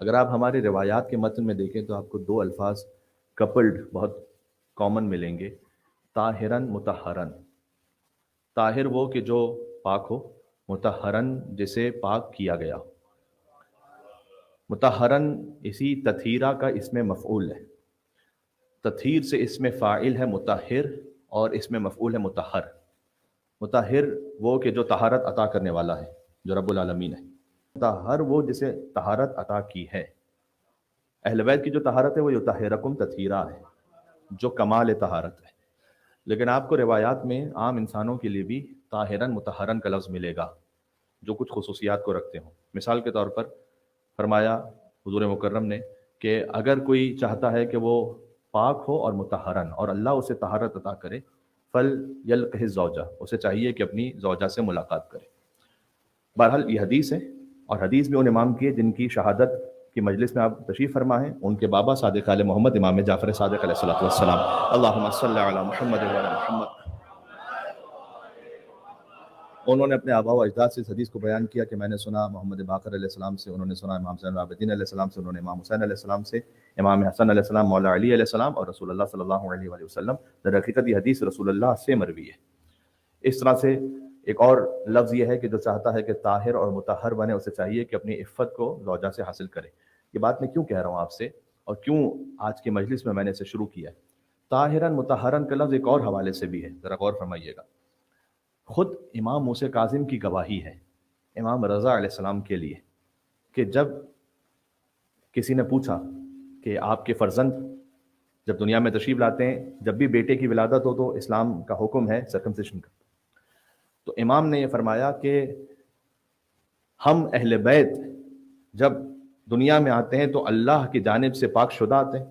اگر آپ ہماری روایات کے متن میں دیکھیں تو آپ کو دو الفاظ کپلڈ بہت کامن ملیں گے، طاہرن مطہرن۔ طاہر وہ کہ جو پاک ہو، مطہرن جسے پاک کیا گیا۔ مطہرن اسی تطہیرہ کا اسم مفعول ہے، تطہیر سے اسم فاعل ہے مطہر اور اسم مفعول ہے مطہر۔ مطہر وہ کہ جو طہارت عطا کرنے والا ہے، جو رب العالمین ہے۔ مطہر وہ جسے طہارت عطا کی ہے۔ اہل بیت کی جو طہارت ہے وہ یطہرکم تطہیرہ ہے، جو کمال طہارت ہے۔ لیکن آپ کو روایات میں عام انسانوں کے لیے بھی طاہرن مطہرن کا لفظ ملے گا جو کچھ خصوصیات کو رکھتے ہوں۔ مثال کے طور پر فرمایا حضور مکرم نے کہ اگر کوئی چاہتا ہے کہ وہ پاک ہو اور مطہرن اور اللہ اسے طہارت عطا کرے، فل یلقہ الزوجہ، اسے چاہیے کہ اپنی زوجہ سے ملاقات کرے۔ بہرحال یہ حدیث ہے، اور حدیث بھی ان امام کی ہے جن کی شہادت کی مجلس میں آپ تشریف فرما ہیں، ان کے بابا صادق آل محمد امام جعفر صادق علیہ السلام۔ اللہم صلی علی محمد وعلی محمد۔ انہوں نے اپنے آباء و اجداد سے اس حدیث کو بیان کیا کہ میں نے سنا محمد باقر علیہ السلام سے، انہوں نے سنا امام زین العابدین علیہ السلام سے، انہوں نے امام حسین علیہ السلام سے، امام حسن علیہ السلام، مولا علی علیہ السلام، اور رسول اللہ صلی اللہ علیہ وآلہ وسلم۔ در حقیقت یہ حدیث رسول اللہ سے مروی ہے۔ اس طرح سے ایک اور لفظ یہ ہے کہ جو چاہتا ہے کہ طاہر اور مطہر بنے، اسے چاہیے کہ اپنی عفت کو زوجہ سے حاصل کرے۔ یہ بات میں کیوں کہہ رہا ہوں آپ سے، اور کیوں آج کی مجلس میں نے اسے شروع کیا ہے؟ طاہرن مطہرن کا لفظ ایک اور حوالے سے بھی ہے، ذرا غور فرمائیے گا۔ خود امام موسیٰ کاظم کی گواہی ہے امام رضا علیہ السلام کے لیے کہ جب کسی نے پوچھا کہ آپ کے فرزند جب دنیا میں تشریف لاتے ہیں، جب بھی بیٹے کی ولادت ہو تو اسلام کا حکم ہے سرکمسیشن کا، تو امام نے یہ فرمایا کہ ہم اہل بیت جب دنیا میں آتے ہیں تو اللہ کی جانب سے پاک شدہ آتے ہیں۔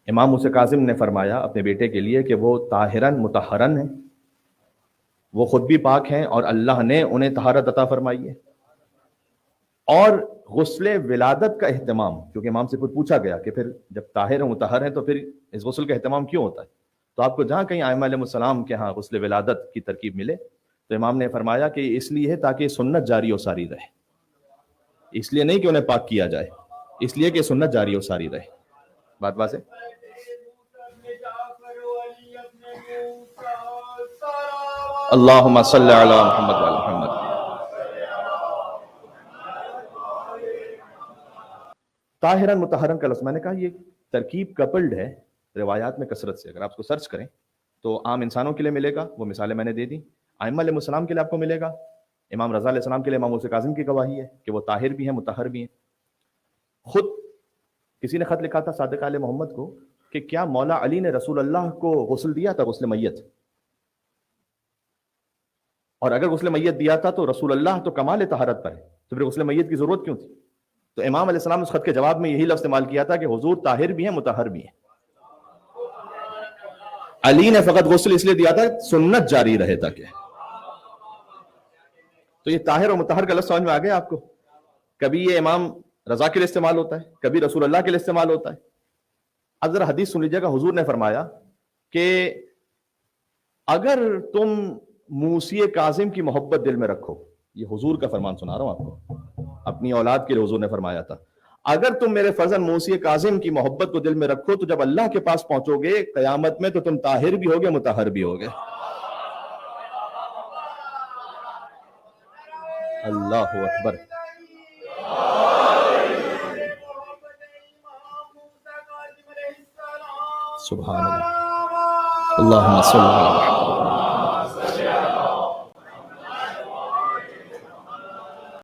امام موسیٰ کاظم نے فرمایا اپنے بیٹے کے لیے کہ وہ طاہرن مطہرن ہیں، وہ خود بھی پاک ہیں اور اللہ نے انہیں طہارت عطا فرمائی ہے۔ اور غسل ولادت کا اہتمام، کیونکہ امام سے خود پوچھا گیا کہ پھر جب طاہر و مطہر ہیں تو پھر اس غسل کا اہتمام کیوں ہوتا ہے؟ تو آپ کو جہاں کہیں ائمہ علیہ السلام کے ہاں غسل ولادت کی ترکیب ملے تو امام نے فرمایا کہ اس لیے ہے تاکہ سنت جاری و ساری رہے، اس لیے نہیں کہ انہیں پاک کیا جائے، اس لیے کہ سنت جاری و ساری رہے۔ بات واضح؟ اللہم صلی علی محمد وعلی محمد۔ طاہرن مطہرن کا لفظ میں نے کہا یہ ترکیب کپلڈ ہے روایات میں کثرت سے۔ اگر آپ اس کو سرچ کریں تو عام انسانوں کے لیے ملے گا، وہ مثالیں میں نے دے دی۔ ائمہ علیہ السلام کے لیے آپ کو ملے گا، امام رضا علیہ السلام کے لیے امام موسیٰ کاظم کی گواہی ہے کہ وہ طاہر بھی ہیں مطہر بھی ہیں۔ خود کسی نے خط لکھا تھا صادق آل محمد کو کہ کیا مولا علی نے رسول اللہ کو غسل دیا تھا، غسل میت؟ اور اگر غسل میت دیا تھا تو رسول اللہ تو کمال طہارت پر ہے، تو پھر غسل میت کی ضرورت کیوں تھی؟ تو امام علیہ السلام نے اس خط کے جواب میں یہی لفظ استعمال کیا تھا کہ حضور طاہر بھی ہیں مطہر بھی ہیں۔ علی نے فقط غسل اس لیے دیا تھا سنت جاری رہے تاکہ۔ تو یہ طاہر اور مطہر کا لفظ سمجھ میں آ گیا آپ کو؟ کبھی یہ امام رضا کے لیے استعمال ہوتا ہے، کبھی رسول اللہ کے لیے استعمال ہوتا ہے۔ اب ذرا حدیث سن لیجیے گا، حضور نے فرمایا کہ اگر تم موسیٰ کاظم کی محبت دل میں رکھو، یہ حضور کا فرمان سنا رہا ہوں آپ کو، اپنی اولاد کے لیے حضور نے فرمایا تھا، اگر تم میرے فرزند موسیٰ کاظم کی محبت کو دل میں رکھو تو جب اللہ کے پاس پہنچو گے قیامت میں تو تم طاہر بھی ہوگے مطہر بھی ہوگے۔ اللہ اکبر۔ سبحان اللہ۔ اللہم صلی اللہ علیہ وسلم۔